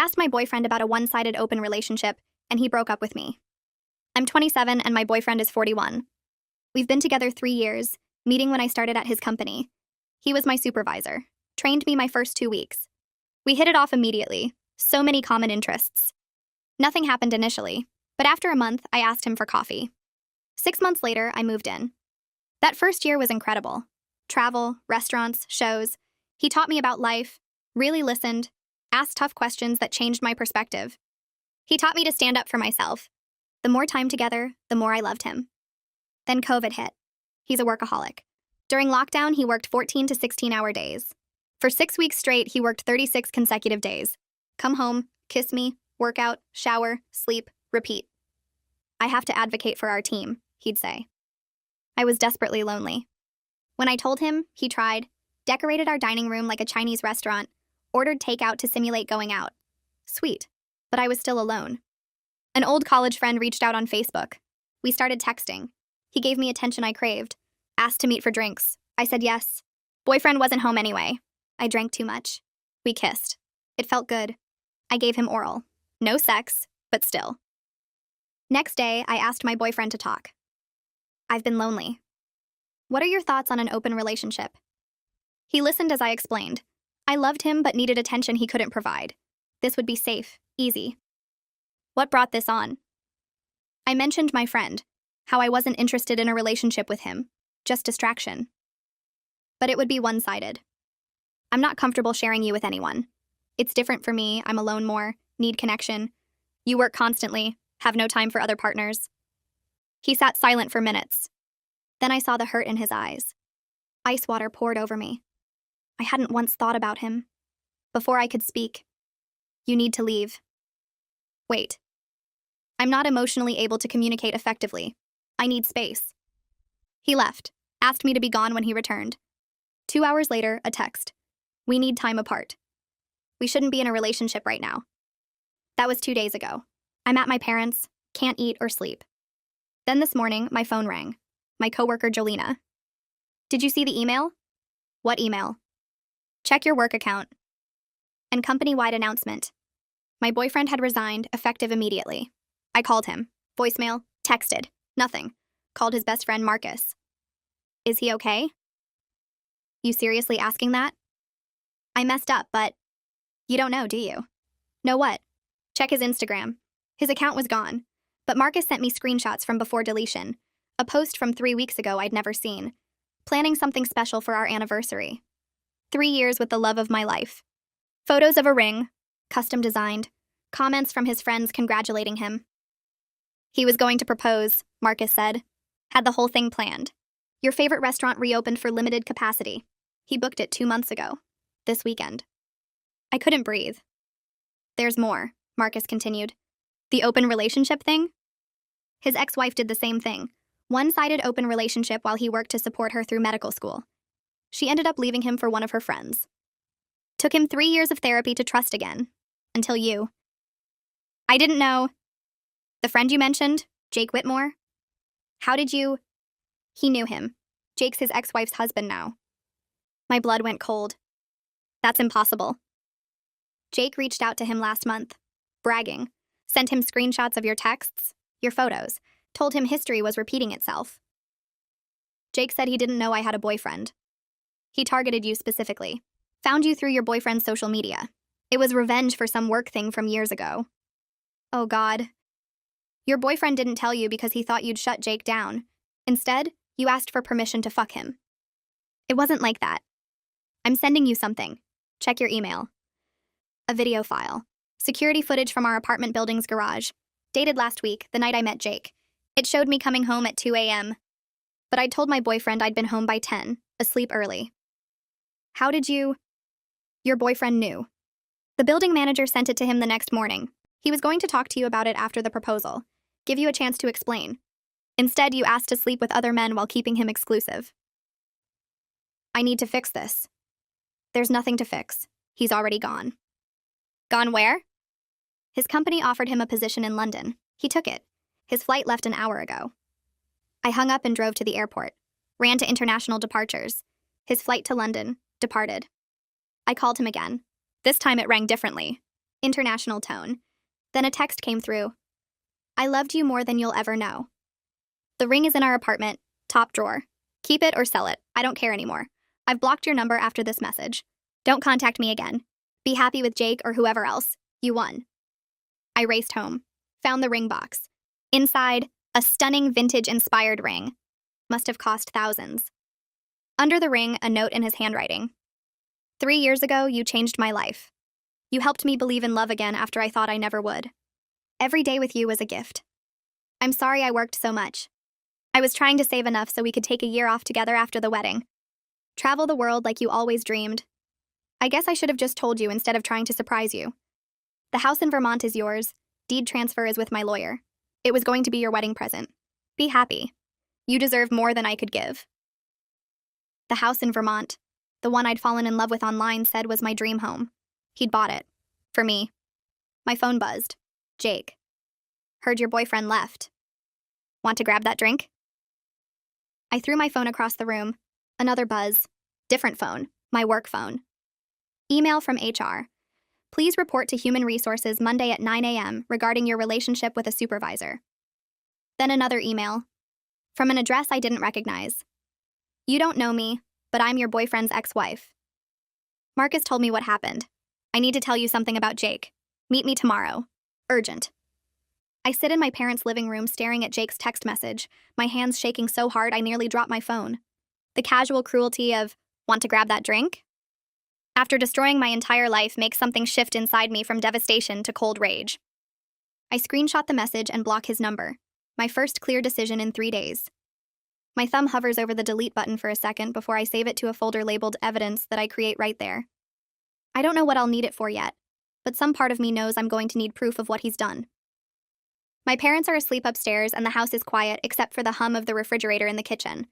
asked my boyfriend about a one-sided open relationship, and he broke up with me. I'm 27 and my boyfriend is 41. We've been together 3 years, meeting when I started at his company. He was my supervisor, trained me my first 2 weeks. We hit it off immediately, so many common interests. Nothing happened initially, but after a month, I asked him for coffee. 6 months later, I moved in. That first year was incredible. Travel, restaurants, shows. He taught me about life, really listened, asked tough questions that changed my perspective. He taught me to stand up for myself. The more time together, the more I loved him. Then COVID hit. He's a workaholic. During lockdown, he worked 14 to 16-hour days. For 6 weeks straight, he worked 36 consecutive days. Come home, kiss me, work out, shower, sleep, repeat. I have to advocate for our team, he'd say. I was desperately lonely. When I told him, he tried, decorated our dining room like a Chinese restaurant, ordered takeout to simulate going out. Sweet, but I was still alone. An old college friend reached out on Facebook. We started texting. He gave me attention I craved, asked to meet for drinks. I said yes. Boyfriend wasn't home anyway. I drank too much. We kissed. It felt good. I gave him oral. No sex, but still. Next day, I asked my boyfriend to talk. I've been lonely. What are your thoughts on an open relationship? He listened as I explained. I loved him but needed attention he couldn't provide. This would be safe, easy. What brought this on? I mentioned my friend, how I wasn't interested in a relationship with him, just distraction. But it would be one-sided. I'm not comfortable sharing you with anyone. It's different for me, I'm alone more, need connection. You work constantly, have no time for other partners. He sat silent for minutes. Then I saw the hurt in his eyes. Ice water poured over me. I hadn't once thought about him. Before I could speak, you need to leave. Wait. I'm not emotionally able to communicate effectively. I need space. He left, asked me to be gone when he returned. 2 hours later, a text. We need time apart. We shouldn't be in a relationship right now. That was 2 days ago. I'm at my parents', can't eat or sleep. Then this morning, my phone rang. My coworker, Jolena. Did you see the email? What email? Check your work account. And company-wide announcement. My boyfriend had resigned, effective immediately. I called him. Voicemail, texted, nothing. Called his best friend, Marcus. Is he okay? You seriously asking that? I messed up, but you don't know, do you? Know what? Check his Instagram. His account was gone, but Marcus sent me screenshots from before deletion, a post from 3 weeks ago I'd never seen, planning something special for our anniversary. 3 years with the love of my life. Photos of a ring, custom designed, comments from his friends congratulating him. He was going to propose, Marcus said. Had the whole thing planned. Your favorite restaurant reopened for limited capacity. He booked it 2 months ago. This weekend. I couldn't breathe. There's more, Marcus continued. The open relationship thing? His ex-wife did the same thing. One-sided open relationship while he worked to support her through medical school. She ended up leaving him for one of her friends. Took him 3 years of therapy to trust again. Until you. I didn't know. The friend you mentioned, Jake Whitmore? How did you? He knew him. Jake's his ex-wife's husband now. My blood went cold. That's impossible. Jake reached out to him last month, bragging, sent him screenshots of your texts, your photos, told him history was repeating itself. Jake said he didn't know I had a boyfriend. He targeted you specifically, found you through your boyfriend's social media. It was revenge for some work thing from years ago. Oh God. Your boyfriend didn't tell you because he thought you'd shut Jake down. Instead, you asked for permission to fuck him. It wasn't like that. I'm sending you something. Check your email. A video file. Security footage from our apartment building's garage. Dated last week, the night I met Jake. It showed me coming home at 2 a.m. But I told my boyfriend I'd been home by 10, asleep early. How did you? Your boyfriend knew. The building manager sent it to him the next morning. He was going to talk to you about it after the proposal, give you a chance to explain. Instead, you asked to sleep with other men while keeping him exclusive. I need to fix this. There's nothing to fix. He's already gone. Gone where? His company offered him a position in London. He took it. His flight left an hour ago. I hung up and drove to the airport. Ran to international departures. His flight to London. Departed. I called him again. This time it rang differently. international tone. Then a text came through. I loved you more than you'll ever know. The ring is in our apartment, top drawer. Keep it or sell it. I don't care anymore. I've blocked your number after this message. Don't contact me again. Be happy with Jake or whoever else. You won. I raced home. Found the ring box. Inside, a stunning vintage-inspired ring. Must have cost thousands. Under the ring, a note in his handwriting. 3 years ago, you changed my life. You helped me believe in love again after I thought I never would. Every day with you was a gift. I'm sorry I worked so much. I was trying to save enough so we could take a year off together after the wedding. Travel the world like you always dreamed. I guess I should have just told you instead of trying to surprise you. The house in Vermont is yours. Deed transfer is with my lawyer. It was going to be your wedding present. Be happy. You deserve more than I could give. The house in Vermont, the one I'd fallen in love with online, said was my dream home. He'd bought it. For me. My phone buzzed. Jake. Heard your boyfriend left. Want to grab that drink? I threw my phone across the room. Another buzz. Different phone. My work phone. Email from HR. Please report to Human Resources Monday at 9 a.m. regarding your relationship with a supervisor. Then another email. From an address I didn't recognize. You don't know me, but I'm your boyfriend's ex-wife. Marcus told me what happened. I need to tell you something about Jake. Meet me tomorrow. Urgent. I sit in my parents' living room staring at Jake's text message, my hands shaking so hard I nearly dropped my phone. The casual cruelty of, want to grab that drink? After destroying my entire life makes something shift inside me from devastation to cold rage. I screenshot the message and block his number. My first clear decision in 3 days. My thumb hovers over the delete button for a second before I save it to a folder labeled evidence that I create right there. I don't know what I'll need it for yet, but some part of me knows I'm going to need proof of what he's done. My parents are asleep upstairs and the house is quiet except for the hum of the refrigerator in the kitchen.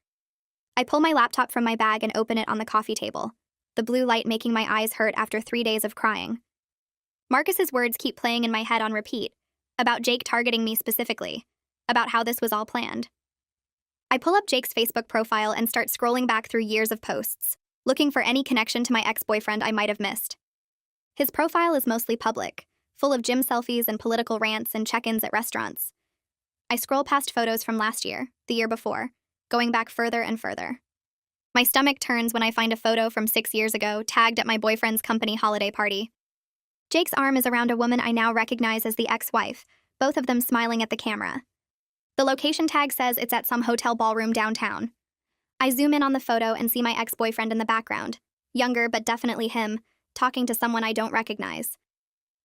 I pull my laptop from my bag and open it on the coffee table, the blue light making my eyes hurt after 3 days of crying. Marcus's words keep playing in my head on repeat, about Jake targeting me specifically, about how this was all planned. I pull up Jake's Facebook profile and start scrolling back through years of posts, looking for any connection to my ex-boyfriend I might have missed. His profile is mostly public, full of gym selfies and political rants and check-ins at restaurants. I scroll past photos from last year, the year before, going back further and further. My stomach turns when I find a photo from 6 years ago tagged at my boyfriend's company holiday party. Jake's arm is around a woman I now recognize as the ex-wife, both of them smiling at the camera. The location tag says it's at some hotel ballroom downtown. I zoom in on the photo and see my ex-boyfriend in the background, younger but definitely him, talking to someone I don't recognize.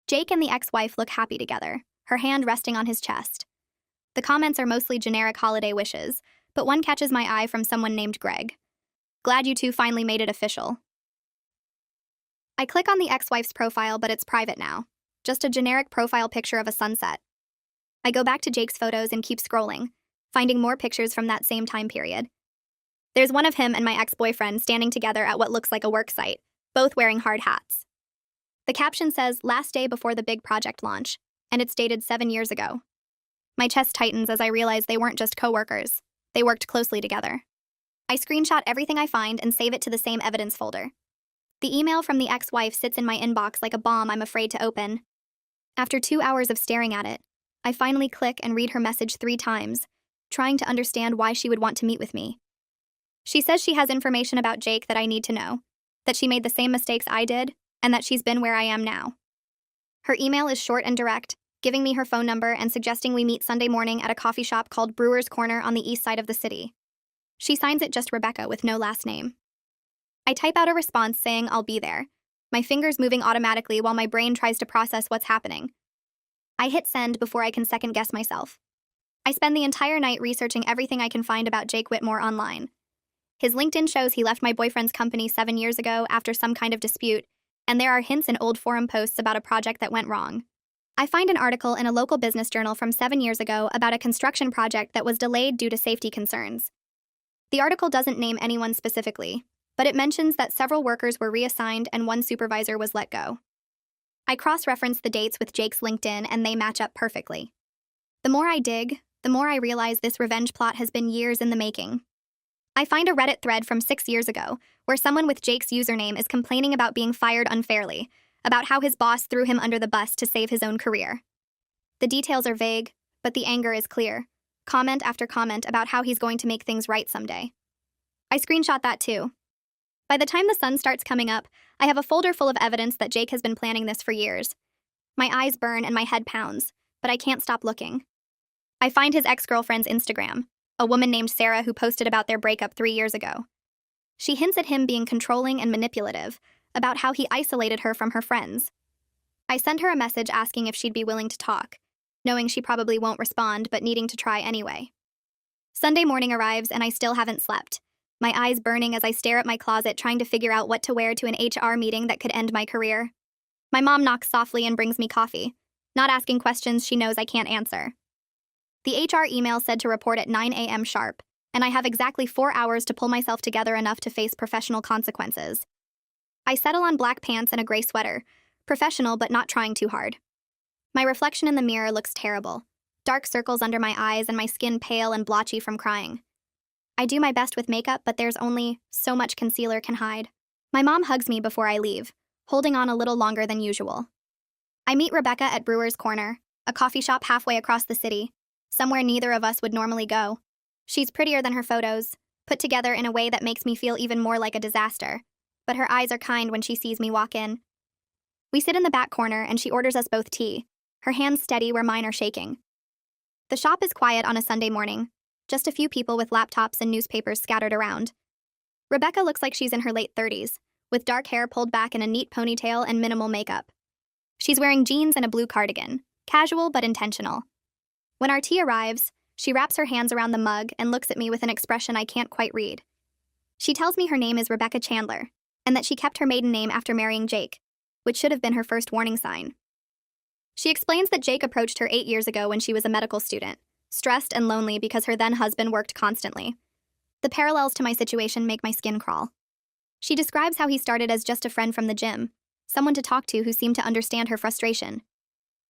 Jake and the ex-wife look happy together, her hand resting on his chest. The comments are mostly generic holiday wishes, but one catches my eye from someone named Greg. Glad you two finally made it official. I click on the ex-wife's profile, but it's private now. Just a generic profile picture of a sunset. I go back to Jake's photos and keep scrolling, finding more pictures from that same time period. There's one of him and my ex-boyfriend standing together at what looks like a work site, both wearing hard hats. The caption says, last day before the big project launch, and it's dated 7 years ago. My chest tightens as I realize they weren't just coworkers. They worked closely together. I screenshot everything I find and save it to the same evidence folder. The email from the ex-wife sits in my inbox like a bomb I'm afraid to open. After 2 hours of staring at it, I finally click and read her message 3 times, trying to understand why she would want to meet with me. She says she has information about Jake that I need to know, that she made the same mistakes I did, and that she's been where I am now. Her email is short and direct, giving me her phone number and suggesting we meet Sunday morning at a coffee shop called Brewer's Corner on the east side of the city. She signs it just Rebecca with no last name. I type out a response saying I'll be there, my fingers moving automatically while my brain tries to process what's happening. I hit send before I can second-guess myself. I spend the entire night researching everything I can find about Jake Whitmore online. His LinkedIn shows he left my boyfriend's company 7 years ago after some kind of dispute, and there are hints in old forum posts about a project that went wrong. I find an article in a local business journal from 7 years ago about a construction project that was delayed due to safety concerns. The article doesn't name anyone specifically, but it mentions that several workers were reassigned and one supervisor was let go. I cross-reference the dates with Jake's LinkedIn and they match up perfectly. The more I dig, the more I realize this revenge plot has been years in the making. I find a Reddit thread from 6 years ago where someone with Jake's username is complaining about being fired unfairly, about how his boss threw him under the bus to save his own career. The details are vague, but the anger is clear. Comment after comment about how he's going to make things right someday. I screenshot that too. By the time the sun starts coming up, I have a folder full of evidence that Jake has been planning this for years. My eyes burn and my head pounds, but I can't stop looking. I find his ex-girlfriend's Instagram, a woman named Sarah who posted about their breakup 3 years ago. She hints at him being controlling and manipulative, about how he isolated her from her friends. I send her a message asking if she'd be willing to talk, knowing she probably won't respond but needing to try anyway. Sunday morning arrives and I still haven't slept, my eyes burning as I stare at my closet trying to figure out what to wear to an HR meeting that could end my career. My mom knocks softly and brings me coffee, not asking questions she knows I can't answer. The HR email said to report at 9 a.m. sharp, and I have exactly 4 hours to pull myself together enough to face professional consequences. I settle on black pants and a gray sweater, professional but not trying too hard. My reflection in the mirror looks terrible, dark circles under my eyes and my skin pale and blotchy from crying. I do my best with makeup, but there's only so much concealer can hide. My mom hugs me before I leave, holding on a little longer than usual. I meet Rebecca at Brewer's Corner, a coffee shop halfway across the city, somewhere neither of us would normally go. She's prettier than her photos, put together in a way that makes me feel even more like a disaster, but her eyes are kind when she sees me walk in. We sit in the back corner and she orders us both tea, her hands steady where mine are shaking. The shop is quiet on a Sunday morning, just a few people with laptops and newspapers scattered around. Rebecca looks like she's in her late 30s, with dark hair pulled back in a neat ponytail and minimal makeup. She's wearing jeans and a blue cardigan, casual but intentional. When our tea arrives, she wraps her hands around the mug and looks at me with an expression I can't quite read. She tells me her name is Rebecca Chandler, and that she kept her maiden name after marrying Jake, which should have been her first warning sign. She explains that Jake approached her 8 years ago when she was a medical student, stressed and lonely because her then-husband worked constantly. The parallels to my situation make my skin crawl. She describes how he started as just a friend from the gym, someone to talk to who seemed to understand her frustration.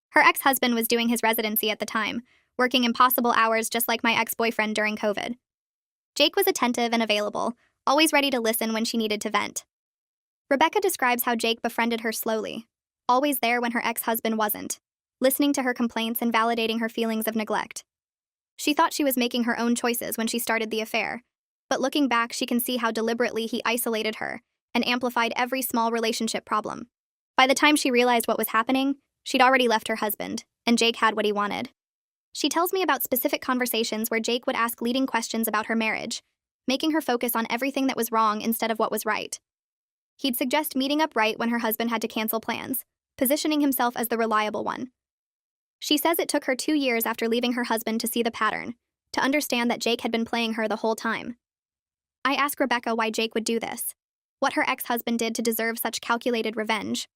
Her ex-husband was doing his residency at the time, working impossible hours just like my ex-boyfriend during COVID. Jake was attentive and available, always ready to listen when she needed to vent. Rebecca describes how Jake befriended her slowly, always there when her ex-husband wasn't, listening to her complaints and validating her feelings of neglect. She thought she was making her own choices when she started the affair, but looking back, she can see how deliberately he isolated her and amplified every small relationship problem. By the time she realized what was happening, she'd already left her husband, and Jake had what he wanted. She tells me about specific conversations where Jake would ask leading questions about her marriage, making her focus on everything that was wrong instead of what was right. He'd suggest meeting up right when her husband had to cancel plans, positioning himself as the reliable one. She says it took her 2 years after leaving her husband to see the pattern, to understand that Jake had been playing her the whole time. I ask Rebecca why Jake would do this, what her ex-husband did to deserve such calculated revenge.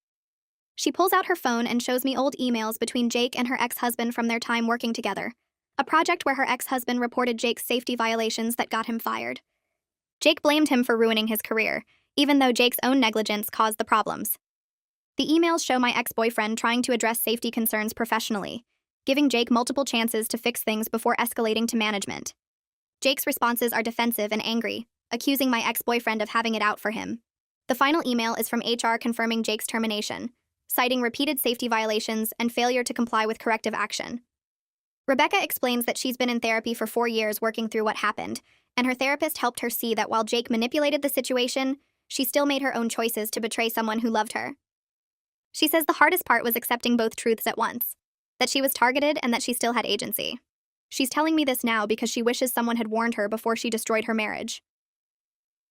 She pulls out her phone and shows me old emails between Jake and her ex-husband from their time working together, a project where her ex-husband reported Jake's safety violations that got him fired. Jake blamed him for ruining his career, even though Jake's own negligence caused the problems. The emails show my ex-boyfriend trying to address safety concerns professionally, giving Jake multiple chances to fix things before escalating to management. Jake's responses are defensive and angry, accusing my ex-boyfriend of having it out for him. The final email is from HR confirming Jake's termination, citing repeated safety violations and failure to comply with corrective action. Rebecca explains that she's been in therapy for 4 years working through what happened, and her therapist helped her see that while Jake manipulated the situation, she still made her own choices to betray someone who loved her. She says the hardest part was accepting both truths at once, that she was targeted and that she still had agency. She's telling me this now because she wishes someone had warned her before she destroyed her marriage.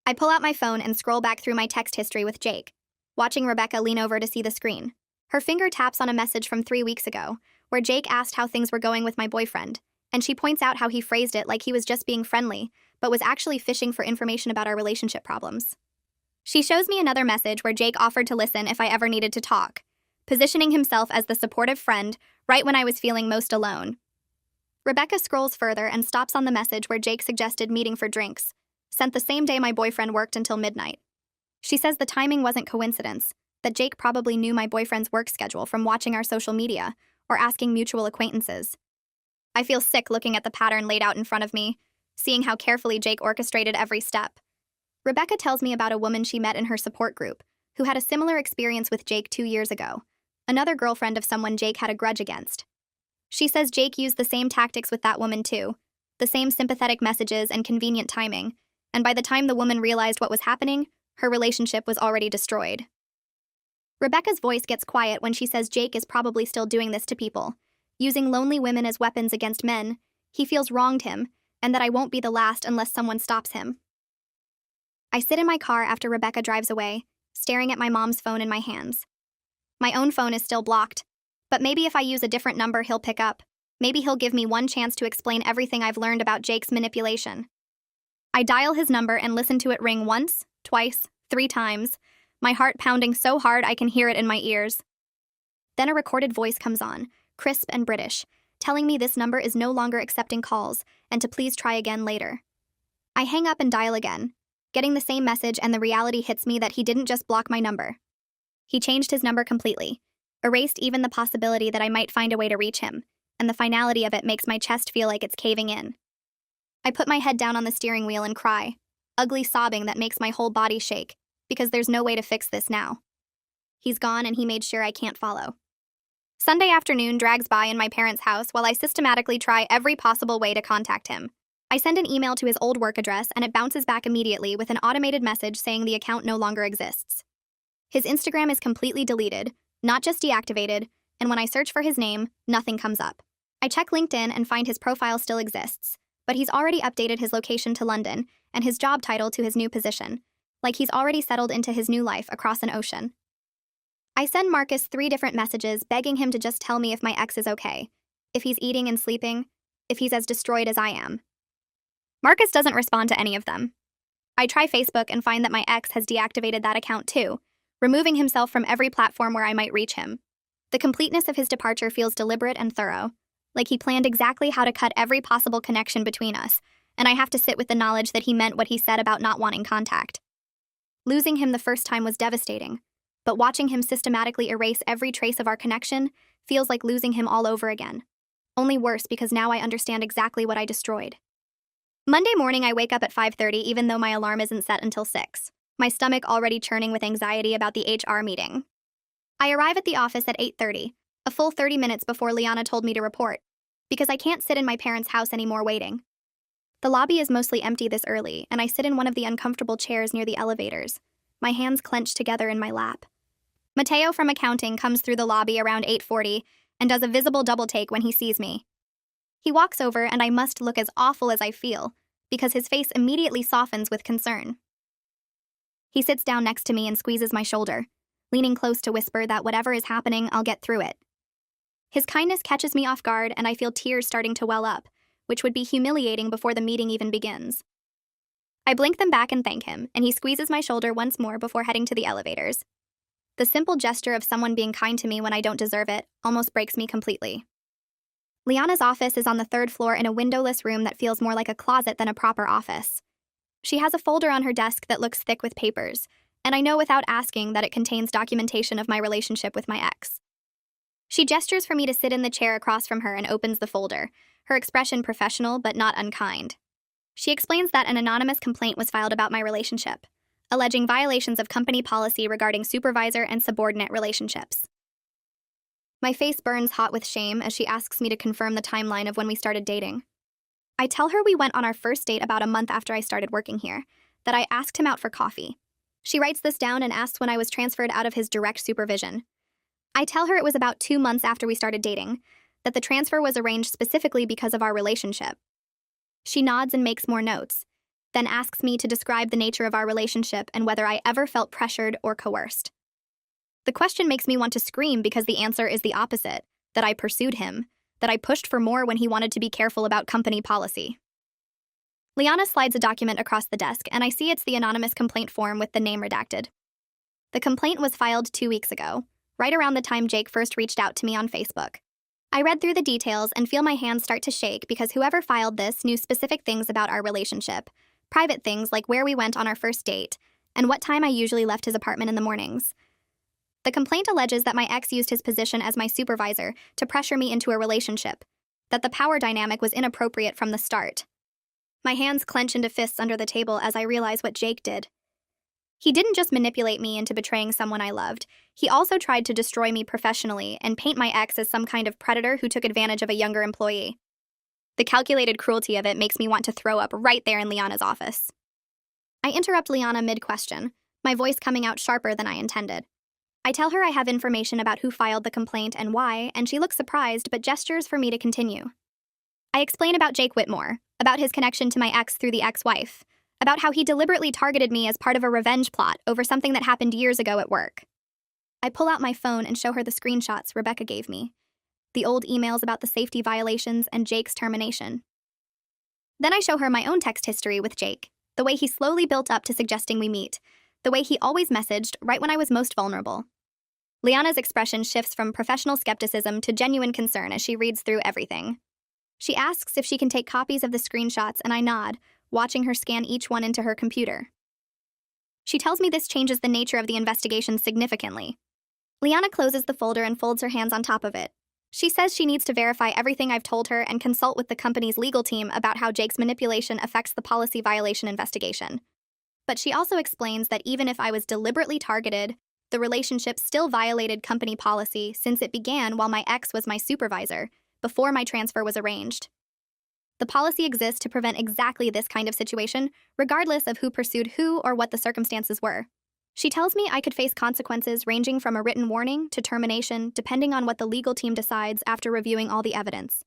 I pull out my phone and scroll back through my text history with Jake, watching Rebecca lean over to see the screen. Her finger taps on a message from 3 weeks ago, where Jake asked how things were going with my boyfriend, and she points out how he phrased it like he was just being friendly, but was actually fishing for information about our relationship problems. She shows me another message where Jake offered to listen if I ever needed to talk, positioning himself as the supportive friend right when I was feeling most alone. Rebecca scrolls further and stops on the message where Jake suggested meeting for drinks, sent the same day my boyfriend worked until midnight. She says the timing wasn't coincidence, that Jake probably knew my boyfriend's work schedule from watching our social media or asking mutual acquaintances. I feel sick looking at the pattern laid out in front of me, seeing how carefully Jake orchestrated every step. Rebecca tells me about a woman she met in her support group, who had a similar experience with Jake 2 years ago, another girlfriend of someone Jake had a grudge against. She says Jake used the same tactics with that woman too, the same sympathetic messages and convenient timing, and by the time the woman realized what was happening, her relationship was already destroyed. Rebecca's voice gets quiet when she says Jake is probably still doing this to people, using lonely women as weapons against men. He feels wronged him, and that I won't be the last unless someone stops him. I sit in my car after Rebecca drives away, staring at my mom's phone in my hands. My own phone is still blocked, but maybe if I use a different number he'll pick up. Maybe he'll give me one chance to explain everything I've learned about Jake's manipulation. I dial his number and listen to it ring once, twice, 3 times, my heart pounding so hard I can hear it in my ears. Then a recorded voice comes on, crisp and British, telling me this number is no longer accepting calls and to please try again later. I hang up and dial again, getting the same message, and the reality hits me that he didn't just block my number. He changed his number completely, erased even the possibility that I might find a way to reach him, and the finality of it makes my chest feel like it's caving in. I put my head down on the steering wheel and cry, ugly sobbing that makes my whole body shake, because there's no way to fix this now. He's gone and he made sure I can't follow. Sunday afternoon drags by in my parents' house while I systematically try every possible way to contact him. I send an email to his old work address and it bounces back immediately with an automated message saying the account no longer exists. His Instagram is completely deleted, not just deactivated, and when I search for his name, nothing comes up. I check LinkedIn and find his profile still exists, but he's already updated his location to London and his job title to his new position, like he's already settled into his new life across an ocean. I send Marcus 3 different messages begging him to just tell me if my ex is okay, if he's eating and sleeping, if he's as destroyed as I am. Marcus doesn't respond to any of them. I try Facebook and find that my ex has deactivated that account too, removing himself from every platform where I might reach him. The completeness of his departure feels deliberate and thorough, like he planned exactly how to cut every possible connection between us, and I have to sit with the knowledge that he meant what he said about not wanting contact. Losing him the first time was devastating, but watching him systematically erase every trace of our connection feels like losing him all over again. Only worse because now I understand exactly what I destroyed. Monday morning I wake up at 5:30 even though my alarm isn't set until 6, my stomach already churning with anxiety about the HR meeting. I arrive at the office at 8:30, a full 30 minutes before Liana told me to report, because I can't sit in my parents' house anymore waiting. The lobby is mostly empty this early, and I sit in one of the uncomfortable chairs near the elevators, my hands clenched together in my lap. Mateo from accounting comes through the lobby around 8:40 and does a visible double take when he sees me. He walks over and I must look as awful as I feel, because his face immediately softens with concern. He sits down next to me and squeezes my shoulder, leaning close to whisper that whatever is happening, I'll get through it. His kindness catches me off guard and I feel tears starting to well up, which would be humiliating before the meeting even begins. I blink them back and thank him, and he squeezes my shoulder once more before heading to the elevators. The simple gesture of someone being kind to me when I don't deserve it almost breaks me completely. Liana's office is on the 3rd floor in a windowless room that feels more like a closet than a proper office. She has a folder on her desk that looks thick with papers, and I know without asking that it contains documentation of my relationship with my ex. She gestures for me to sit in the chair across from her and opens the folder, her expression professional but not unkind. She explains that an anonymous complaint was filed about my relationship, alleging violations of company policy regarding supervisor and subordinate relationships. My face burns hot with shame as she asks me to confirm the timeline of when we started dating. I tell her we went on our first date about a month after I started working here, that I asked him out for coffee. She writes this down and asks when I was transferred out of his direct supervision. I tell her it was about 2 months after we started dating, that the transfer was arranged specifically because of our relationship. She nods and makes more notes, then asks me to describe the nature of our relationship and whether I ever felt pressured or coerced. The question makes me want to scream because the answer is the opposite, that I pursued him, that I pushed for more when he wanted to be careful about company policy. Liana slides a document across the desk, and I see it's the anonymous complaint form with the name redacted. The complaint was filed 2 weeks ago, right around the time Jake first reached out to me on Facebook. I read through the details and feel my hands start to shake because whoever filed this knew specific things about our relationship, private things like where we went on our first date, and what time I usually left his apartment in the mornings. The complaint alleges that my ex used his position as my supervisor to pressure me into a relationship, that the power dynamic was inappropriate from the start. My hands clench into fists under the table as I realize what Jake did. He didn't just manipulate me into betraying someone I loved, he also tried to destroy me professionally and paint my ex as some kind of predator who took advantage of a younger employee. The calculated cruelty of it makes me want to throw up right there in Liana's office. I interrupt Liana mid-question, my voice coming out sharper than I intended. I tell her I have information about who filed the complaint and why, and she looks surprised but gestures for me to continue. I explain about Jake Whitmore, about his connection to my ex through the ex-wife, about how he deliberately targeted me as part of a revenge plot over something that happened years ago at work. I pull out my phone and show her the screenshots Rebecca gave me, the old emails about the safety violations and Jake's termination. Then I show her my own text history with Jake, the way he slowly built up to suggesting we meet, the way he always messaged right when I was most vulnerable. Liana's expression shifts from professional skepticism to genuine concern as she reads through everything. She asks if she can take copies of the screenshots, and I nod, watching her scan each one into her computer. She tells me this changes the nature of the investigation significantly. Liana closes the folder and folds her hands on top of it. She says she needs to verify everything I've told her and consult with the company's legal team about how Jake's manipulation affects the policy violation investigation. But she also explains that even if I was deliberately targeted, the relationship still violated company policy since it began while my ex was my supervisor, before my transfer was arranged. The policy exists to prevent exactly this kind of situation, regardless of who pursued who or what the circumstances were. She tells me I could face consequences ranging from a written warning to termination, depending on what the legal team decides after reviewing all the evidence.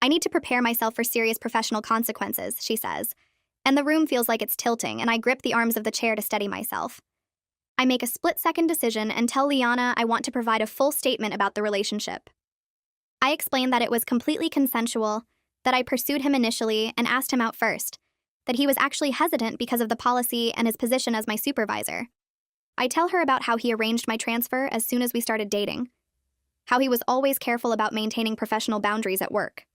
I need to prepare myself for serious professional consequences, she says, and the room feels like it's tilting, and I grip the arms of the chair to steady myself. I make a split-second decision and tell Liana I want to provide a full statement about the relationship. I explain that it was completely consensual, that I pursued him initially and asked him out first, that he was actually hesitant because of the policy and his position as my supervisor. I tell her about how he arranged my transfer as soon as we started dating, how he was always careful about maintaining professional boundaries at work.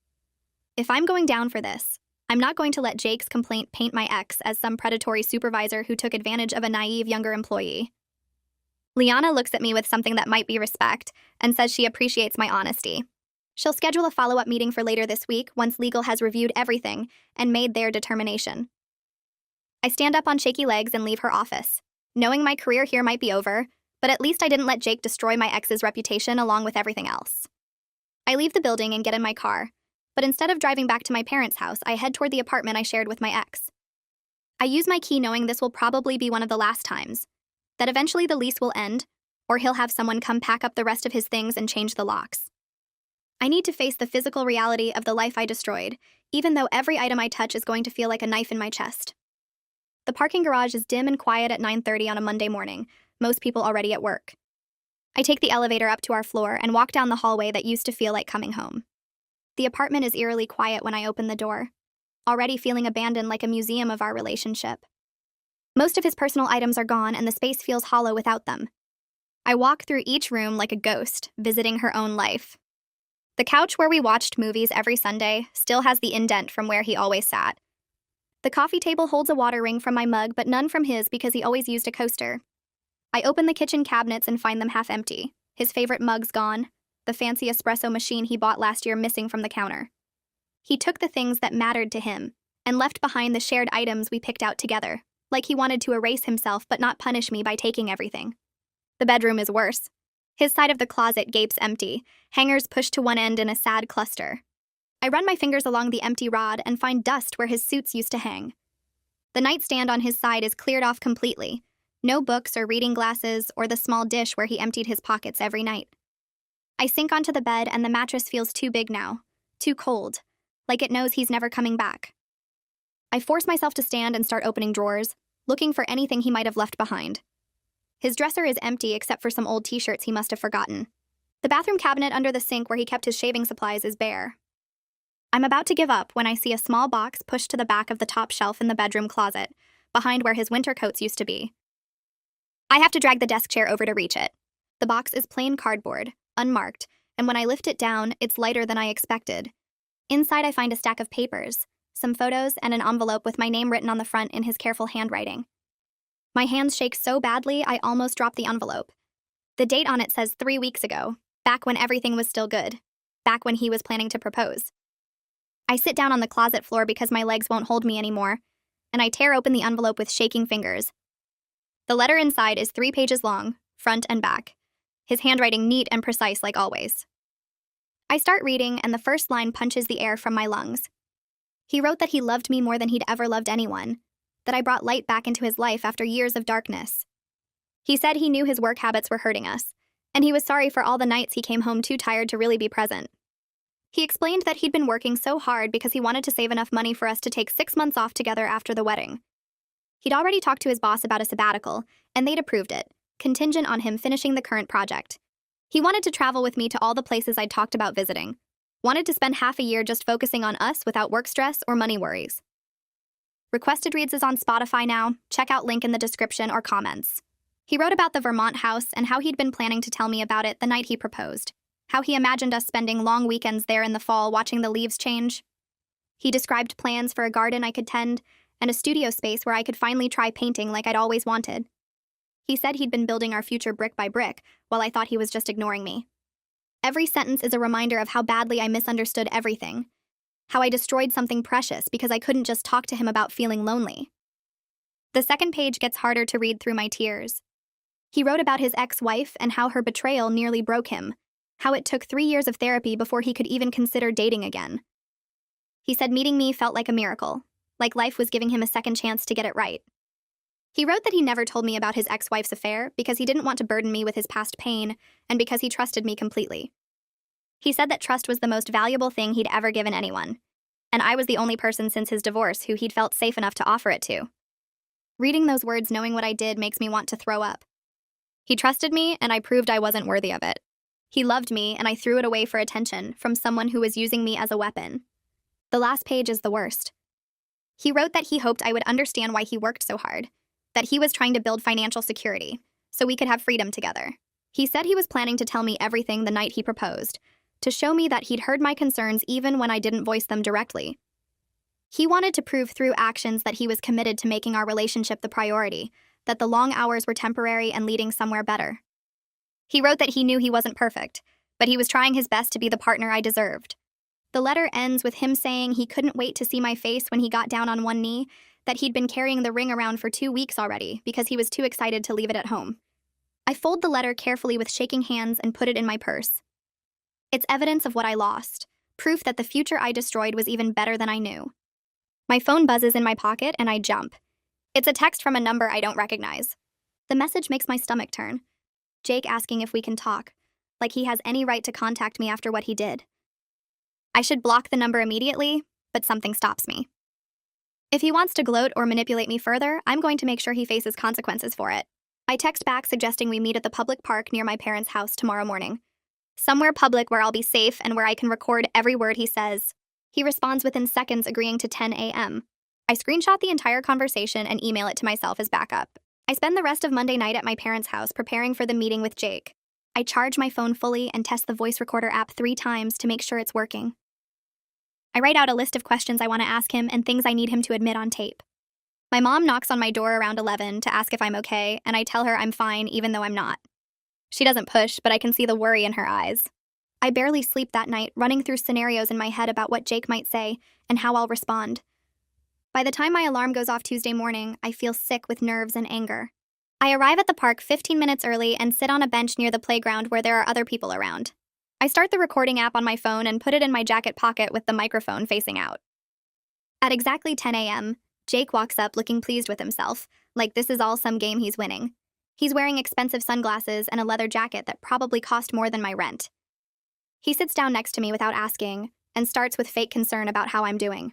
If I'm going down for this, I'm not going to let Jake's complaint paint my ex as some predatory supervisor who took advantage of a naive younger employee. Liana looks at me with something that might be respect and says she appreciates my honesty. She'll schedule a follow-up meeting for later this week once legal has reviewed everything and made their determination. I stand up on shaky legs and leave her office, knowing my career here might be over, but at least I didn't let Jake destroy my ex's reputation along with everything else. I leave the building and get in my car, but instead of driving back to my parents' house, I head toward the apartment I shared with my ex. I use my key knowing this will probably be one of the last times, that eventually the lease will end, or he'll have someone come pack up the rest of his things and change the locks. I need to face the physical reality of the life I destroyed, even though every item I touch is going to feel like a knife in my chest. The parking garage is dim and quiet at 9:30 on a Monday morning, most people already at work. I take the elevator up to our floor and walk down the hallway that used to feel like coming home. The apartment is eerily quiet when I open the door, already feeling abandoned like a museum of our relationship. Most of his personal items are gone and the space feels hollow without them. I walk through each room like a ghost, visiting her own life. The couch where we watched movies every Sunday still has the indent from where he always sat. The coffee table holds a water ring from my mug, but none from his because he always used a coaster. I open the kitchen cabinets and find them half empty, his favorite mugs gone, the fancy espresso machine he bought last year missing from the counter. He took the things that mattered to him and left behind the shared items we picked out together, like he wanted to erase himself but not punish me by taking everything. The bedroom is worse. His side of the closet gapes empty, hangers pushed to one end in a sad cluster. I run my fingers along the empty rod and find dust where his suits used to hang. The nightstand on his side is cleared off completely. No books or reading glasses or the small dish where he emptied his pockets every night. I sink onto the bed and the mattress feels too big now, too cold, like it knows he's never coming back. I force myself to stand and start opening drawers, looking for anything he might have left behind. His dresser is empty except for some old t-shirts he must have forgotten. The bathroom cabinet under the sink where he kept his shaving supplies is bare. I'm about to give up when I see a small box pushed to the back of the top shelf in the bedroom closet, behind where his winter coats used to be. I have to drag the desk chair over to reach it. The box is plain cardboard, unmarked, and when I lift it down, it's lighter than I expected. Inside I find a stack of papers, some photos, and an envelope with my name written on the front in his careful handwriting. My hands shake so badly I almost drop the envelope. The date on it says 3 weeks ago, back when everything was still good, back when he was planning to propose. I sit down on the closet floor because my legs won't hold me anymore, and I tear open the envelope with shaking fingers. The letter inside is 3 pages long, front and back. His handwriting neat and precise like always. I start reading, and the first line punches the air from my lungs. He wrote that he loved me more than he'd ever loved anyone, that I brought light back into his life after years of darkness. He said he knew his work habits were hurting us, and he was sorry for all the nights he came home too tired to really be present. He explained that he'd been working so hard because he wanted to save enough money for us to take 6 months off together after the wedding. He'd already talked to his boss about a sabbatical, and they'd approved it, contingent on him finishing the current project. He wanted to travel with me to all the places I'd talked about visiting. Wanted to spend half a year just focusing on us without work stress or money worries. Requested Reads is on Spotify now. Check out link in the description or comments. He wrote about the Vermont house and how he'd been planning to tell me about it the night he proposed. How he imagined us spending long weekends there in the fall watching the leaves change. He described plans for a garden I could tend and a studio space where I could finally try painting like I'd always wanted. He said he'd been building our future brick by brick, while I thought he was just ignoring me. Every sentence is a reminder of how badly I misunderstood everything. How I destroyed something precious because I couldn't just talk to him about feeling lonely. The second page gets harder to read through my tears. He wrote about his ex-wife and how her betrayal nearly broke him, how it took 3 years of therapy before he could even consider dating again. He said meeting me felt like a miracle, like life was giving him a second chance to get it right. He wrote that he never told me about his ex-wife's affair because he didn't want to burden me with his past pain and because he trusted me completely. He said that trust was the most valuable thing he'd ever given anyone, and I was the only person since his divorce who he'd felt safe enough to offer it to. Reading those words knowing what I did makes me want to throw up. He trusted me, and I proved I wasn't worthy of it. He loved me, and I threw it away for attention from someone who was using me as a weapon. The last page is the worst. He wrote that he hoped I would understand why he worked so hard, that he was trying to build financial security, so we could have freedom together. He said he was planning to tell me everything the night he proposed, to show me that he'd heard my concerns even when I didn't voice them directly. He wanted to prove through actions that he was committed to making our relationship the priority, that the long hours were temporary and leading somewhere better. He wrote that he knew he wasn't perfect, but he was trying his best to be the partner I deserved. The letter ends with him saying he couldn't wait to see my face when he got down on one knee, that he'd been carrying the ring around for 2 weeks already because he was too excited to leave it at home. I fold the letter carefully with shaking hands and put it in my purse. It's evidence of what I lost, proof that the future I destroyed was even better than I knew. My phone buzzes in my pocket and I jump. It's a text from a number I don't recognize. The message makes my stomach turn. Jake asking if we can talk, like he has any right to contact me after what he did. I should block the number immediately, but something stops me. If he wants to gloat or manipulate me further, I'm going to make sure he faces consequences for it. I text back suggesting we meet at the public park near my parents' house tomorrow morning. Somewhere public where I'll be safe and where I can record every word he says. He responds within seconds, agreeing to 10 a.m. I screenshot the entire conversation and email it to myself as backup. I spend the rest of Monday night at my parents' house preparing for the meeting with Jake. I charge my phone fully and test the voice recorder app 3 times to make sure it's working. I write out a list of questions I want to ask him and things I need him to admit on tape. My mom knocks on my door around 11 to ask if I'm okay, and I tell her I'm fine even though I'm not. She doesn't push, but I can see the worry in her eyes. I barely sleep that night, running through scenarios in my head about what Jake might say and how I'll respond. By the time my alarm goes off Tuesday morning, I feel sick with nerves and anger. I arrive at the park 15 minutes early and sit on a bench near the playground where there are other people around. I start the recording app on my phone and put it in my jacket pocket with the microphone facing out. At exactly 10 a.m., Jake walks up looking pleased with himself, like this is all some game he's winning. He's wearing expensive sunglasses and a leather jacket that probably cost more than my rent. He sits down next to me without asking and starts with fake concern about how I'm doing.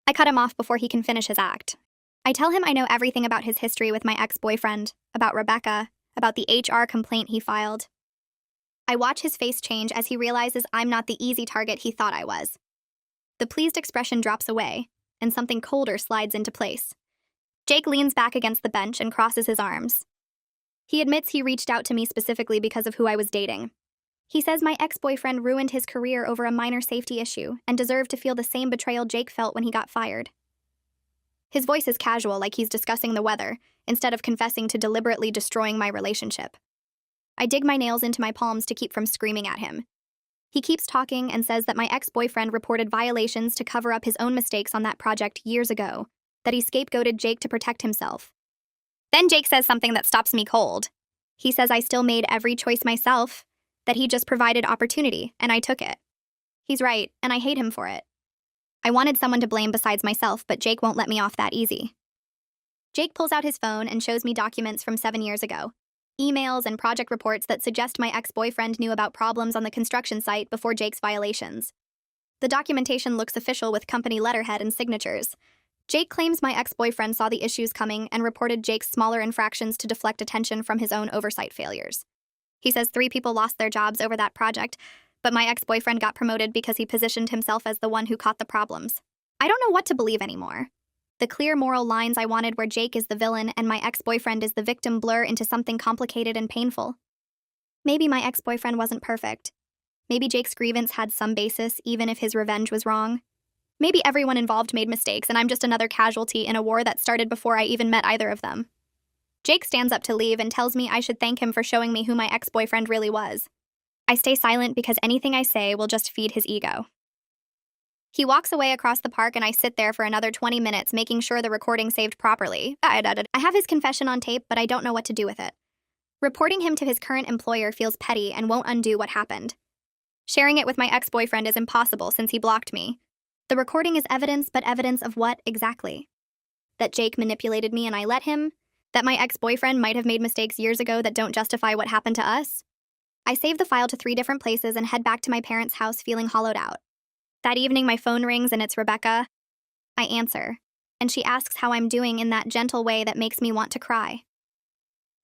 I cut him off before he can finish his act. I tell him I know everything about his history with my ex-boyfriend, about Rebecca, about the HR complaint he filed. I watch his face change as he realizes I'm not the easy target he thought I was. The pleased expression drops away, and something colder slides into place. Jake leans back against the bench and crosses his arms. He admits he reached out to me specifically because of who I was dating. He says my ex-boyfriend ruined his career over a minor safety issue and deserved to feel the same betrayal Jake felt when he got fired. His voice is casual, like he's discussing the weather, instead of confessing to deliberately destroying my relationship. I dig my nails into my palms to keep from screaming at him. He keeps talking and says that my ex-boyfriend reported violations to cover up his own mistakes on that project years ago, that he scapegoated Jake to protect himself. Then Jake says something that stops me cold. He says I still made every choice myself, that he just provided opportunity, and I took it. He's right, and I hate him for it. I wanted someone to blame besides myself, but Jake won't let me off that easy. Jake pulls out his phone and shows me documents from 7 years ago. Emails and project reports that suggest my ex-boyfriend knew about problems on the construction site before Jake's violations. The documentation looks official with company letterhead and signatures. Jake claims my ex-boyfriend saw the issues coming and reported Jake's smaller infractions to deflect attention from his own oversight failures. He says 3 people lost their jobs over that project, but my ex-boyfriend got promoted because he positioned himself as the one who caught the problems. I don't know what to believe anymore. The clear moral lines I wanted where Jake is the villain and my ex-boyfriend is the victim blur into something complicated and painful. Maybe my ex-boyfriend wasn't perfect. Maybe Jake's grievance had some basis, even if his revenge was wrong. Maybe everyone involved made mistakes and I'm just another casualty in a war that started before I even met either of them. Jake stands up to leave and tells me I should thank him for showing me who my ex-boyfriend really was. I stay silent because anything I say will just feed his ego. He walks away across the park and I sit there for another 20 minutes making sure the recording saved properly. I have his confession on tape, but I don't know what to do with it. Reporting him to his current employer feels petty and won't undo what happened. Sharing it with my ex-boyfriend is impossible since he blocked me. The recording is evidence, but evidence of what exactly? That Jake manipulated me and I let him? That my ex-boyfriend might have made mistakes years ago that don't justify what happened to us? I save the file to 3 different places and head back to my parents' house feeling hollowed out. That evening, my phone rings and it's Rebecca. I answer, and she asks how I'm doing in that gentle way that makes me want to cry.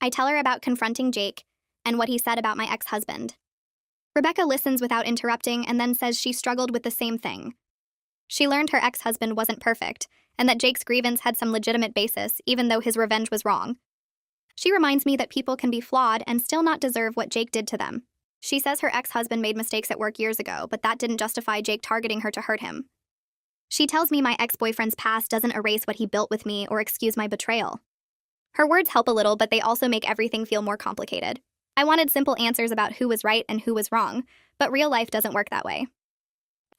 I tell her about confronting Jake and what he said about my ex-husband. Rebecca listens without interrupting and then says she struggled with the same thing. She learned her ex-husband wasn't perfect and that Jake's grievance had some legitimate basis, even though his revenge was wrong. She reminds me that people can be flawed and still not deserve what Jake did to them. She says her ex-husband made mistakes at work years ago, but that didn't justify Jake targeting her to hurt him. She tells me my ex-boyfriend's past doesn't erase what he built with me or excuse my betrayal. Her words help a little, but they also make everything feel more complicated. I wanted simple answers about who was right and who was wrong, but real life doesn't work that way.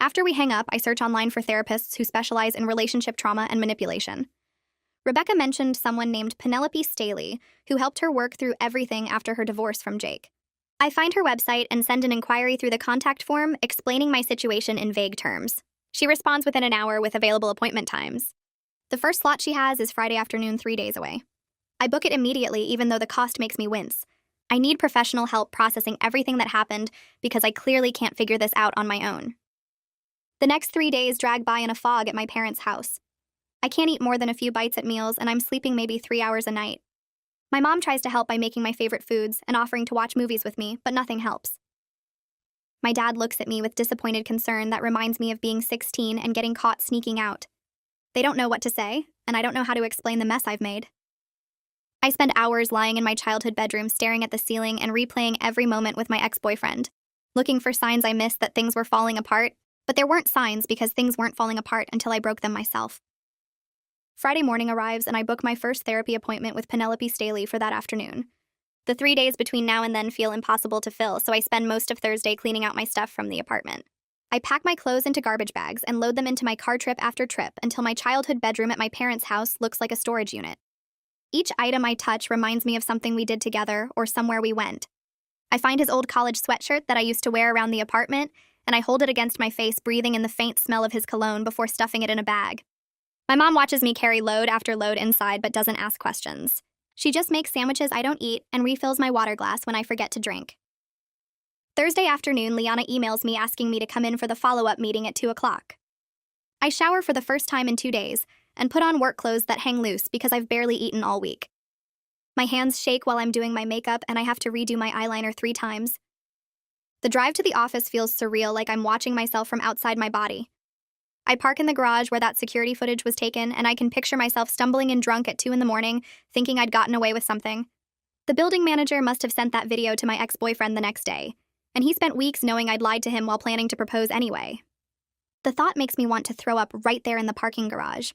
After we hang up, I search online for therapists who specialize in relationship trauma and manipulation. Rebecca mentioned someone named Penelope Staley, who helped her work through everything after her divorce from Jake. I find her website and send an inquiry through the contact form, explaining my situation in vague terms. She responds within an hour with available appointment times. The first slot she has is Friday afternoon, 3 days away. I book it immediately, even though the cost makes me wince. I need professional help processing everything that happened because I clearly can't figure this out on my own. The next 3 days drag by in a fog at my parents' house. I can't eat more than a few bites at meals, and I'm sleeping maybe 3 hours a night. My mom tries to help by making my favorite foods and offering to watch movies with me, but nothing helps. My dad looks at me with disappointed concern that reminds me of being 16 and getting caught sneaking out. They don't know what to say, and I don't know how to explain the mess I've made. I spend hours lying in my childhood bedroom staring at the ceiling and replaying every moment with my ex-boyfriend, looking for signs I missed that things were falling apart, but there weren't signs because things weren't falling apart until I broke them myself. Friday morning arrives and I book my first therapy appointment with Penelope Staley for that afternoon. The 3 days between now and then feel impossible to fill, so I spend most of Thursday cleaning out my stuff from the apartment. I pack my clothes into garbage bags and load them into my car trip after trip until my childhood bedroom at my parents' house looks like a storage unit. Each item I touch reminds me of something we did together or somewhere we went. I find his old college sweatshirt that I used to wear around the apartment, and I hold it against my face, breathing in the faint smell of his cologne before stuffing it in a bag. My mom watches me carry load after load inside but doesn't ask questions. She just makes sandwiches I don't eat and refills my water glass when I forget to drink. Thursday afternoon, Liana emails me asking me to come in for the follow-up meeting at 2 o'clock. I shower for the first time in 2 days and put on work clothes that hang loose because I've barely eaten all week. My hands shake while I'm doing my makeup and I have to redo my eyeliner 3 times. The drive to the office feels surreal, like I'm watching myself from outside my body. I park in the garage where that security footage was taken, and I can picture myself stumbling in drunk at 2 in the morning, thinking I'd gotten away with something. The building manager must have sent that video to my ex-boyfriend the next day, and he spent weeks knowing I'd lied to him while planning to propose anyway. The thought makes me want to throw up right there in the parking garage.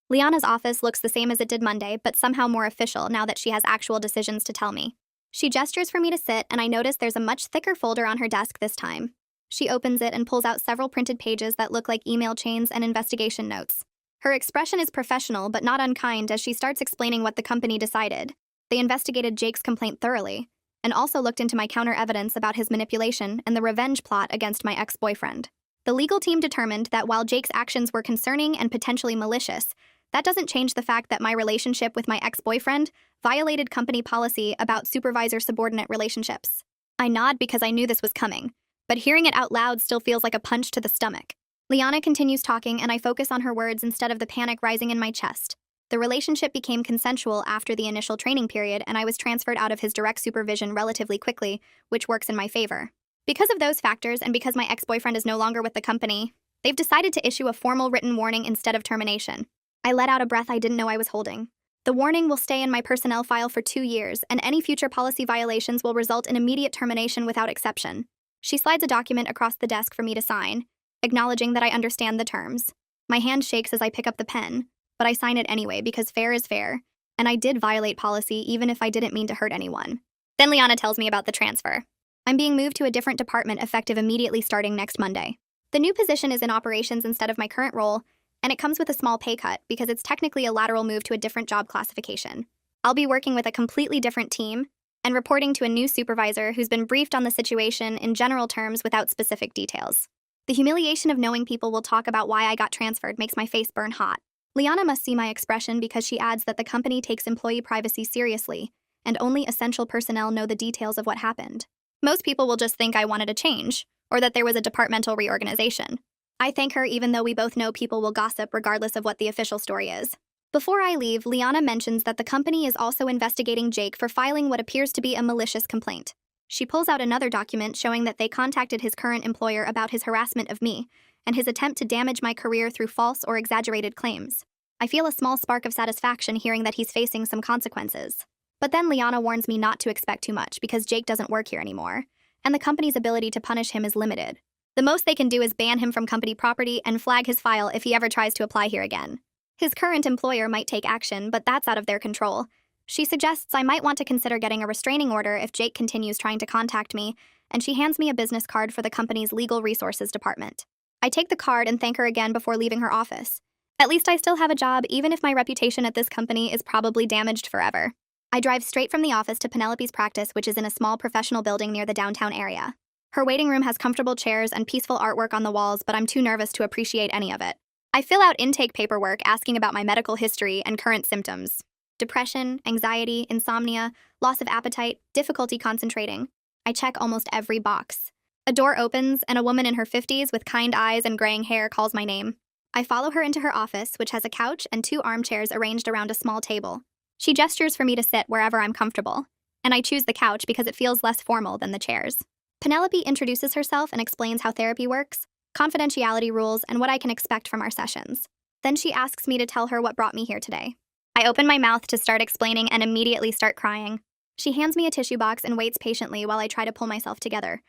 Liana's office looks the same as it did Monday, but somehow more official now that she has actual decisions to tell me. She gestures for me to sit, and I notice there's a much thicker folder on her desk this time. She opens it and pulls out several printed pages that look like email chains and investigation notes. Her expression is professional but not unkind as she starts explaining what the company decided. They investigated Jake's complaint thoroughly, and also looked into my counter evidence about his manipulation and the revenge plot against my ex-boyfriend. The legal team determined that while Jake's actions were concerning and potentially malicious, that doesn't change the fact that my relationship with my ex-boyfriend violated company policy about supervisor-subordinate relationships. I nod because I knew this was coming, but hearing it out loud still feels like a punch to the stomach. Liana continues talking, and I focus on her words instead of the panic rising in my chest. The relationship became consensual after the initial training period, and I was transferred out of his direct supervision relatively quickly, which works in my favor. Because of those factors, and because my ex-boyfriend is no longer with the company, they've decided to issue a formal written warning instead of termination. I let out a breath I didn't know I was holding. The warning will stay in my personnel file for 2 years, and any future policy violations will result in immediate termination without exception. She slides a document across the desk for me to sign, acknowledging that I understand the terms. My hand shakes as I pick up the pen, but I sign it anyway because fair is fair, and I did violate policy even if I didn't mean to hurt anyone. Then Liana tells me about the transfer. I'm being moved to a different department effective immediately starting next Monday. The new position is in operations instead of my current role, and it comes with a small pay cut because it's technically a lateral move to a different job classification. I'll be working with a completely different team and reporting to a new supervisor who's been briefed on the situation in general terms without specific details. The humiliation of knowing people will talk about why I got transferred makes my face burn hot. Liana must see my expression because she adds that the company takes employee privacy seriously, and only essential personnel know the details of what happened. Most people will just think I wanted a change, or that there was a departmental reorganization. I thank her even though we both know people will gossip regardless of what the official story is. Before I leave, Liana mentions that the company is also investigating Jake for filing what appears to be a malicious complaint. She pulls out another document showing that they contacted his current employer about his harassment of me and his attempt to damage my career through false or exaggerated claims. I feel a small spark of satisfaction hearing that he's facing some consequences. But then Liana warns me not to expect too much because Jake doesn't work here anymore, and the company's ability to punish him is limited. The most they can do is ban him from company property and flag his file if he ever tries to apply here again. His current employer might take action, but that's out of their control. She suggests I might want to consider getting a restraining order if Jake continues trying to contact me, and she hands me a business card for the company's legal resources department. I take the card and thank her again before leaving her office. At least I still have a job, even if my reputation at this company is probably damaged forever. I drive straight from the office to Penelope's practice, which is in a small professional building near the downtown area. Her waiting room has comfortable chairs and peaceful artwork on the walls, but I'm too nervous to appreciate any of it. I fill out intake paperwork asking about my medical history and current symptoms. Depression, anxiety, insomnia, loss of appetite, difficulty concentrating. I check almost every box. A door opens, and a woman in her 50s with kind eyes and graying hair calls my name. I follow her into her office, which has a couch and 2 armchairs arranged around a small table. She gestures for me to sit wherever I'm comfortable, and I choose the couch because it feels less formal than the chairs. Penelope introduces herself and explains how therapy works, confidentiality rules, and what I can expect from our sessions. Then she asks me to tell her what brought me here today. I open my mouth to start explaining and immediately start crying. She hands me a tissue box and waits patiently while I try to pull myself together.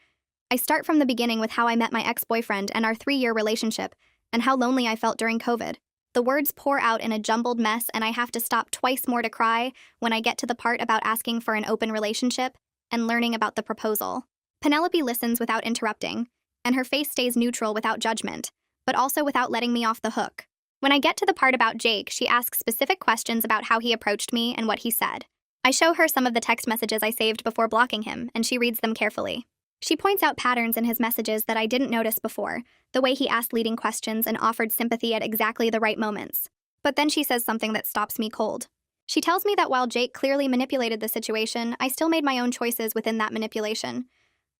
I start from the beginning with how I met my ex-boyfriend and our 3-year relationship, and how lonely I felt during COVID. The words pour out in a jumbled mess, and I have to stop twice more to cry when I get to the part about asking for an open relationship and learning about the proposal. Penelope listens without interrupting, and her face stays neutral without judgment, but also without letting me off the hook. When I get to the part about Jake, she asks specific questions about how he approached me and what he said. I show her some of the text messages I saved before blocking him, and she reads them carefully. She points out patterns in his messages that I didn't notice before, the way he asked leading questions and offered sympathy at exactly the right moments. But then she says something that stops me cold. She tells me that while Jake clearly manipulated the situation, I still made my own choices within that manipulation.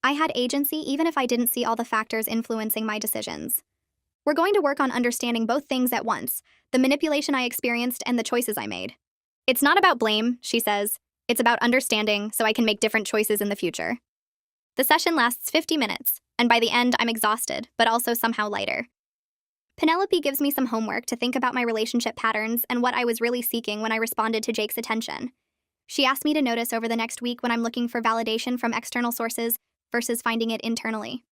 I had agency even if I didn't see all the factors influencing my decisions. We're going to work on understanding both things at once, the manipulation I experienced and the choices I made. It's not about blame, she says. It's about understanding so I can make different choices in the future. The session lasts 50 minutes, and by the end, I'm exhausted, but also somehow lighter. Penelope gives me some homework to think about my relationship patterns and what I was really seeking when I responded to Jake's attention. She asked me to notice over the next week when I'm looking for validation from external sources versus finding it internally.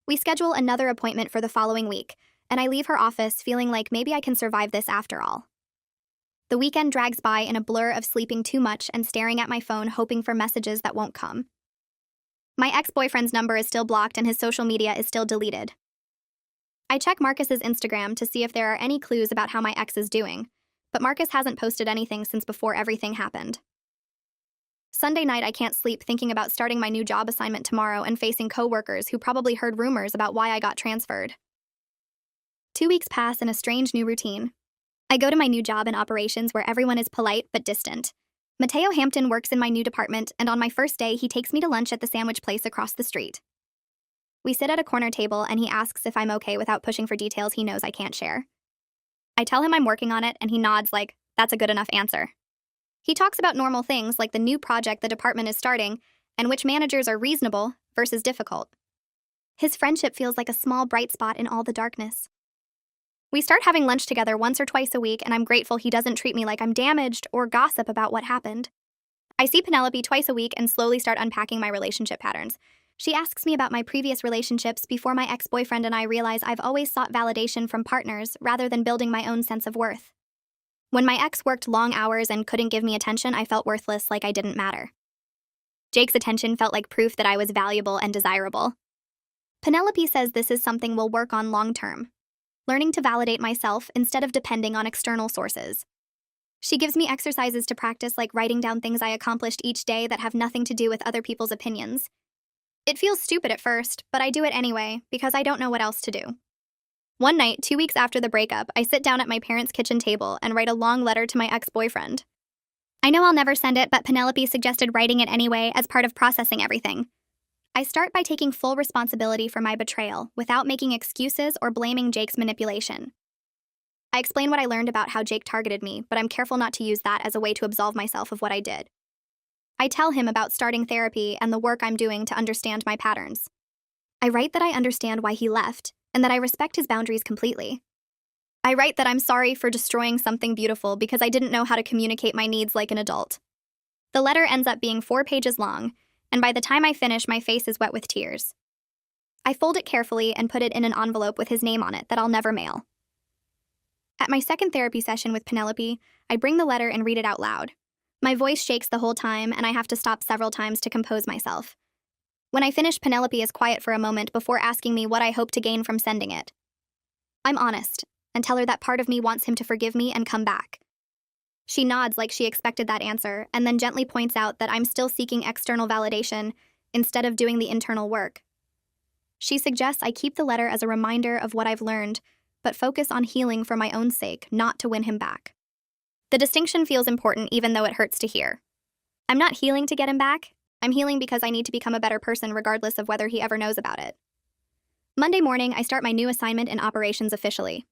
We schedule another appointment for the following week, and I leave her office feeling like maybe I can survive this after all. The weekend drags by in a blur of sleeping too much and staring at my phone hoping for messages that won't come. My ex-boyfriend's number is still blocked and his social media is still deleted. I check Marcus's Instagram to see if there are any clues about how my ex is doing, but Marcus hasn't posted anything since before everything happened. Sunday night, I can't sleep thinking about starting my new job assignment tomorrow and facing coworkers who probably heard rumors about why I got transferred. 2 weeks pass in a strange new routine. I go to my new job in operations where everyone is polite but distant. Mateo Hampton works in my new department, and on my first day, he takes me to lunch at the sandwich place across the street. We sit at a corner table, and he asks if I'm okay without pushing for details he knows I can't share. I tell him I'm working on it, and he nods like, that's a good enough answer. He talks about normal things like the new project the department is starting and which managers are reasonable versus difficult. His friendship feels like a small bright spot in all the darkness. We start having lunch together once or twice a week, and I'm grateful he doesn't treat me like I'm damaged or gossip about what happened. I see Penelope twice a week and slowly start unpacking my relationship patterns. She asks me about my previous relationships before my ex-boyfriend, and I realize I've always sought validation from partners rather than building my own sense of worth. When my ex worked long hours and couldn't give me attention, I felt worthless, like I didn't matter. Jake's attention felt like proof that I was valuable and desirable. Penelope says this is something we'll work on long term, learning to validate myself instead of depending on external sources. She gives me exercises to practice, like writing down things I accomplished each day that have nothing to do with other people's opinions. It feels stupid at first, but I do it anyway because I don't know what else to do. One night, 2 weeks after the breakup, I sit down at my parents' kitchen table and write a long letter to my ex-boyfriend. I know I'll never send it, but Penelope suggested writing it anyway as part of processing everything. I start by taking full responsibility for my betrayal without making excuses or blaming Jake's manipulation. I explain what I learned about how Jake targeted me, but I'm careful not to use that as a way to absolve myself of what I did. I tell him about starting therapy and the work I'm doing to understand my patterns. I write that I understand why he left and that I respect his boundaries completely. I write that I'm sorry for destroying something beautiful because I didn't know how to communicate my needs like an adult. The letter ends up being 4 pages long, and by the time I finish, my face is wet with tears. I fold it carefully and put it in an envelope with his name on it that I'll never mail. At my second therapy session with Penelope, I bring the letter and read it out loud. My voice shakes the whole time, and I have to stop several times to compose myself. When I finish, Penelope is quiet for a moment before asking me what I hope to gain from sending it. I'm honest, and tell her that part of me wants him to forgive me and come back. She nods like she expected that answer, and then gently points out that I'm still seeking external validation instead of doing the internal work. She suggests I keep the letter as a reminder of what I've learned, but focus on healing for my own sake, not to win him back. The distinction feels important even though it hurts to hear. I'm not healing to get him back. I'm healing because I need to become a better person regardless of whether he ever knows about it. Monday morning, I start my new assignment in operations officially.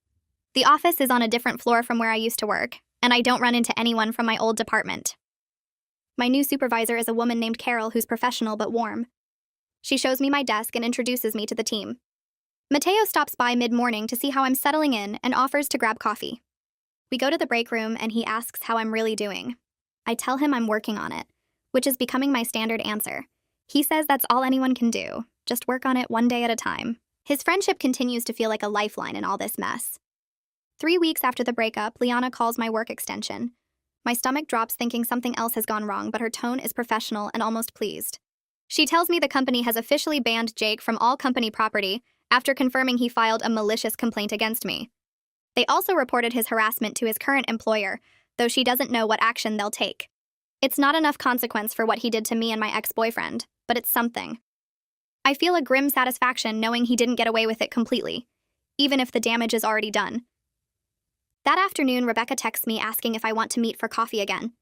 The office is on a different floor from where I used to work, and I don't run into anyone from my old department. My new supervisor is a woman named Carol who's professional but warm. She shows me my desk and introduces me to the team. Mateo stops by mid-morning to see how I'm settling in and offers to grab coffee. We go to the break room and he asks how I'm really doing. I tell him I'm working on it, which is becoming my standard answer. He says that's all anyone can do, just work on it one day at a time. His friendship continues to feel like a lifeline in all this mess. 3 weeks after the breakup, Liana calls my work extension. My stomach drops thinking something else has gone wrong, but her tone is professional and almost pleased. She tells me the company has officially banned Jake from all company property after confirming he filed a malicious complaint against me. They also reported his harassment to his current employer, though she doesn't know what action they'll take. It's not enough consequence for what he did to me and my ex-boyfriend, but it's something. I feel a grim satisfaction knowing he didn't get away with it completely, even if the damage is already done. That afternoon, Rebecca texts me asking if I want to meet for coffee again.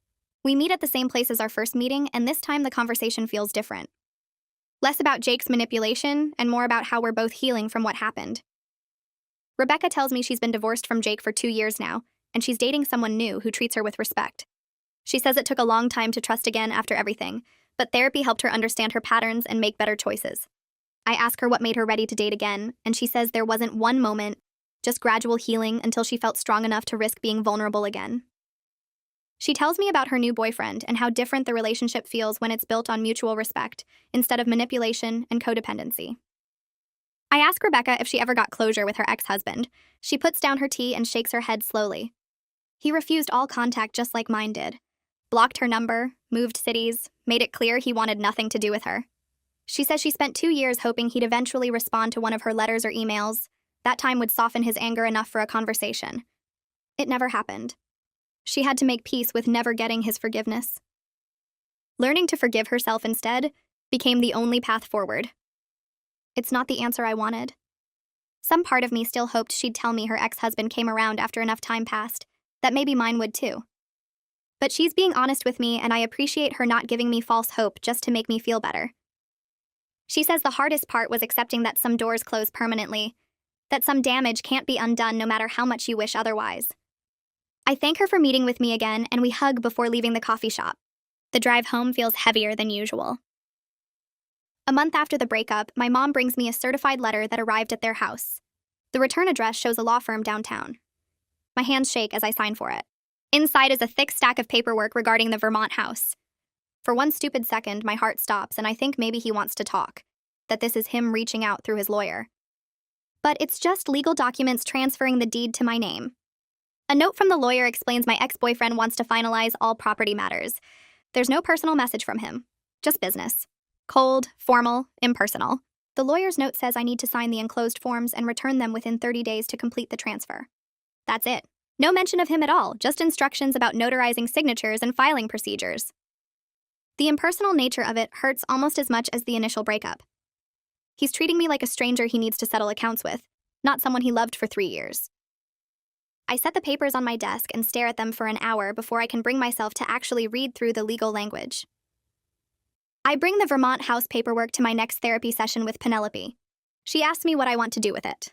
We meet at the same place as our first meeting, and this time the conversation feels different. Less about Jake's manipulation and more about how we're both healing from what happened. Rebecca tells me she's been divorced from Jake for 2 years now, and she's dating someone new who treats her with respect. She says it took a long time to trust again after everything, but therapy helped her understand her patterns and make better choices. I ask her what made her ready to date again, and she says there wasn't one moment, just gradual healing until she felt strong enough to risk being vulnerable again. She tells me about her new boyfriend and how different the relationship feels when it's built on mutual respect instead of manipulation and codependency. I ask Rebecca if she ever got closure with her ex-husband. She puts down her tea and shakes her head slowly. He refused all contact just like mine did. Blocked her number, moved cities, made it clear he wanted nothing to do with her. She says she spent 2 years hoping he'd eventually respond to one of her letters or emails, That time would soften his anger enough for a conversation. It never happened. She had to make peace with never getting his forgiveness. Learning to forgive herself instead became the only path forward. It's not the answer I wanted. Some part of me still hoped she'd tell me her ex-husband came around after enough time passed, that maybe mine would too. But she's being honest with me, and I appreciate her not giving me false hope just to make me feel better. She says the hardest part was accepting that some doors close permanently, that some damage can't be undone no matter how much you wish otherwise. I thank her for meeting with me again, and we hug before leaving the coffee shop. The drive home feels heavier than usual. A month after the breakup, my mom brings me a certified letter that arrived at their house. The return address shows a law firm downtown. My hands shake as I sign for it. Inside is a thick stack of paperwork regarding the Vermont house. For one stupid second, my heart stops, and I think maybe he wants to talk, that this is him reaching out through his lawyer. But it's just legal documents transferring the deed to my name. A note from the lawyer explains my ex-boyfriend wants to finalize all property matters. There's no personal message from him, just business. Cold, formal, impersonal. The lawyer's note says I need to sign the enclosed forms and return them within 30 days to complete the transfer. That's it. No mention of him at all, just instructions about notarizing signatures and filing procedures. The impersonal nature of it hurts almost as much as the initial breakup. He's treating me like a stranger he needs to settle accounts with, not someone he loved for 3 years. I set the papers on my desk and stare at them for an hour before I can bring myself to actually read through the legal language. I bring the Vermont house paperwork to my next therapy session with Penelope. She asks me what I want to do with it.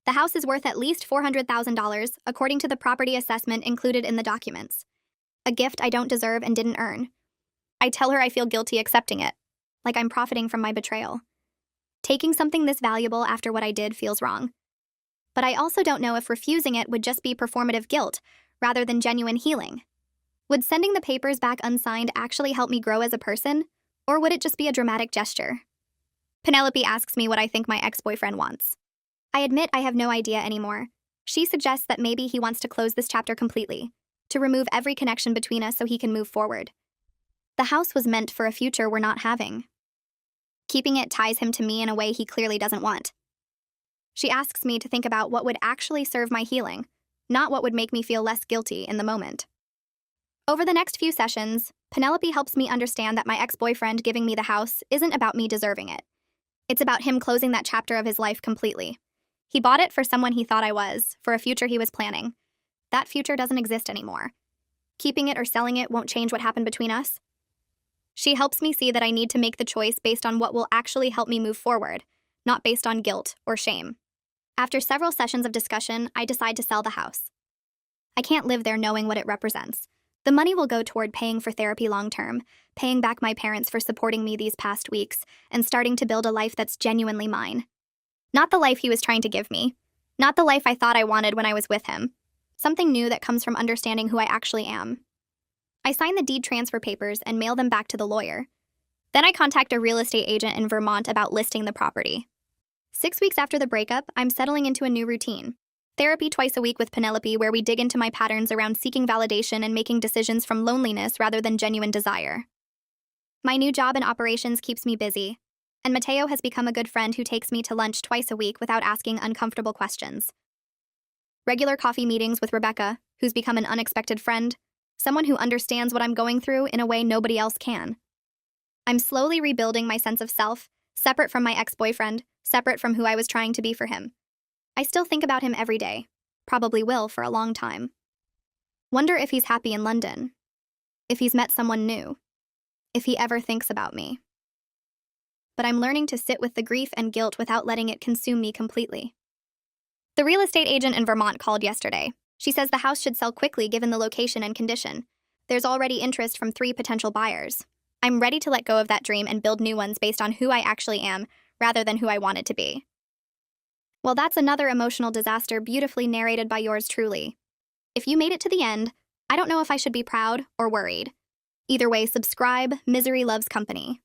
The house is worth at least $400,000, according to the property assessment included in the documents. A gift I don't deserve and didn't earn. I tell her I feel guilty accepting it, like I'm profiting from my betrayal. Taking something this valuable after what I did feels wrong. But I also don't know if refusing it would just be performative guilt, rather than genuine healing. Would sending the papers back unsigned actually help me grow as a person, or would it just be a dramatic gesture? Penelope asks me what I think my ex-boyfriend wants. I admit I have no idea anymore. She suggests that maybe he wants to close this chapter completely, to remove every connection between us so he can move forward. The house was meant for a future we're not having. Keeping it ties him to me in a way he clearly doesn't want. She asks me to think about what would actually serve my healing, not what would make me feel less guilty in the moment. Over the next few sessions, Penelope helps me understand that my ex-boyfriend giving me the house isn't about me deserving it. It's about him closing that chapter of his life completely. He bought it for someone he thought I was, for a future he was planning. That future doesn't exist anymore. Keeping it or selling it won't change what happened between us. She helps me see that I need to make the choice based on what will actually help me move forward, not based on guilt or shame. After several sessions of discussion, I decide to sell the house. I can't live there knowing what it represents. The money will go toward paying for therapy long-term, paying back my parents for supporting me these past weeks, and starting to build a life that's genuinely mine. Not the life he was trying to give me. Not the life I thought I wanted when I was with him. Something new that comes from understanding who I actually am. I sign the deed transfer papers and mail them back to the lawyer. Then I contact a real estate agent in Vermont about listing the property. 6 weeks after the breakup, I'm settling into a new routine. Therapy twice a week with Penelope, where we dig into my patterns around seeking validation and making decisions from loneliness rather than genuine desire. My new job in operations keeps me busy, and Mateo has become a good friend who takes me to lunch twice a week without asking uncomfortable questions. Regular coffee meetings with Rebecca, who's become an unexpected friend, someone who understands what I'm going through in a way nobody else can. I'm slowly rebuilding my sense of self, separate from my ex-boyfriend, separate from who I was trying to be for him. I still think about him every day, probably will for a long time. Wonder if he's happy in London, if he's met someone new, if he ever thinks about me. But I'm learning to sit with the grief and guilt without letting it consume me completely. The real estate agent in Vermont called yesterday. She says the house should sell quickly given the location and condition. There's already interest from 3 potential buyers. I'm ready to let go of that dream and build new ones based on who I actually am, rather than who I wanted to be. Well, that's another emotional disaster beautifully narrated by yours truly. If you made it to the end, I don't know if I should be proud or worried. Either way, subscribe. Misery loves company.